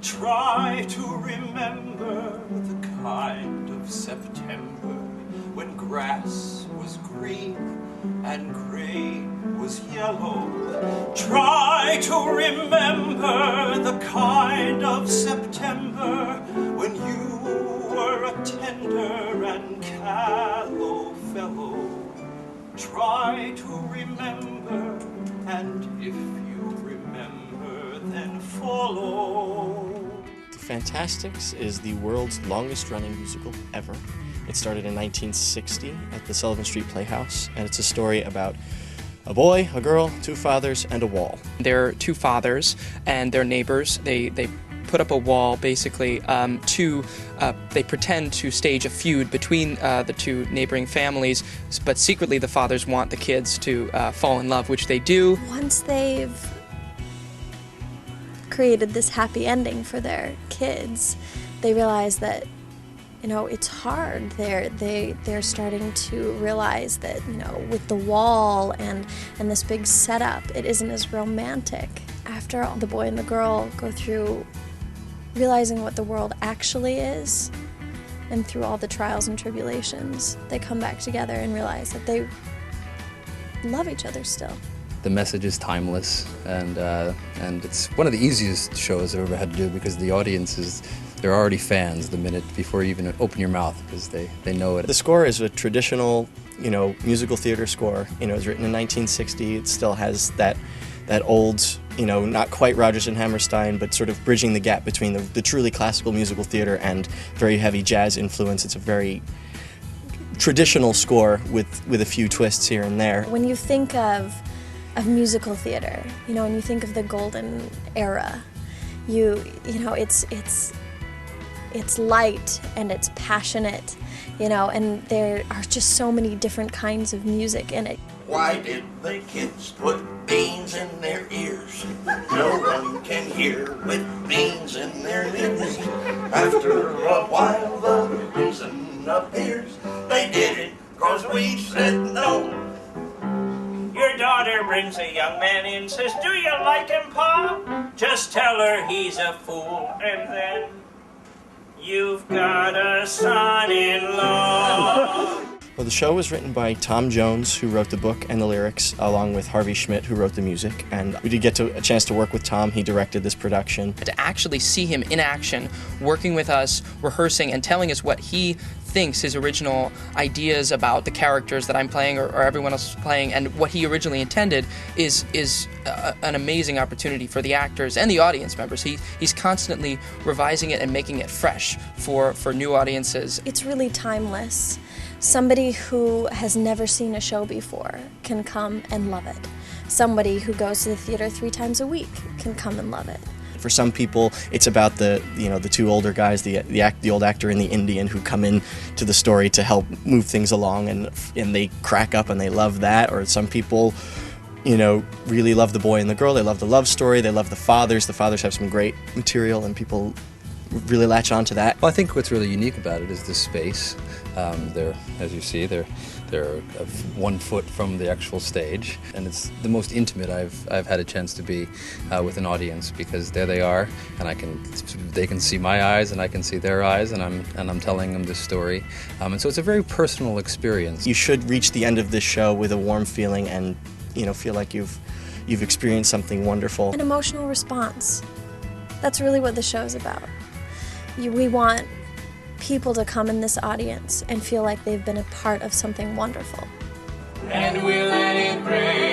Try to remember the kind of September when grass was green and grain was yellow. Try to remember the kind of September when you were a tender and callow fellow. Try to remember, and if you remember, then follow. The Fantasticks is the world's longest-running musical ever. It started in 1960 at the Sullivan Street Playhouse, and it's a story about a boy, a girl, two fathers, and a wall. They're two fathers and their neighbors. They put up a wall basically they pretend to stage a feud between the two neighboring families, but secretly the fathers want the kids to fall in love, which they do. Once they've created this happy ending for their kids, they realize that, you know, it's hard. They're starting to realize that, you know, with the wall and this big setup, it isn't as romantic. After all, the boy and the girl go through realizing what the world actually is, and through all the trials and tribulations, they come back together and realize that they love each other still. The message is timeless, and it's one of the easiest shows I've ever had to do because the audience they're already fans the minute before you even open your mouth because they know it. The score is a traditional, you know, musical theater score. You know, it was written in 1960. It still has that old, you know, not quite Rodgers and Hammerstein, but sort of bridging the gap between the truly classical musical theater and very heavy jazz influence. It's a very traditional score with a few twists here and there. When you think of musical theater, you know, and you think of the golden era, you know, it's light and it's passionate, you know, and there are just so many different kinds of music in it. Why did the kids put beans in their ears? No one can hear with beans in their ears. After a while the reason appears. They did it 'cause we said no. Your daughter brings a young man in, says, "Do you like him, Pa?" Just tell her he's a fool, and then you've got a son-in-law. Well, the show was written by Tom Jones, who wrote the book and the lyrics, along with Harvey Schmidt, who wrote the music. And we did get a chance to work with Tom. He directed this production. To actually see him in action, working with us, rehearsing, and telling us what he thinks, his original ideas about the characters that I'm playing or everyone else is playing, and what he originally intended is an amazing opportunity for the actors and the audience members. He's constantly revising it and making it fresh for new audiences. It's really timeless. Somebody who has never seen a show before can come and love it. Somebody who goes to the theater 3 times a week can come and love it. For some people, it's about the two older guys, the old actor and the Indian, who come in to the story to help move things along, and they crack up and they love that. Or some people, you know, really love the boy and the girl. They love the love story. They love the fathers. The fathers have some great material, and people really latch on to that. Well, I think what's really unique about it is the space. As you see, they're 1 foot from the actual stage, and it's the most intimate I've had a chance to be with an audience, because there they are, and they can see my eyes and I can see their eyes, and I'm telling them this story, and so it's a very personal experience. You should reach the end of this show with a warm feeling, and you know, feel like you've experienced something wonderful. An emotional response. That's really what the show's about. We want people to come in this audience and feel like they've been a part of something wonderful. And we'll let it rain.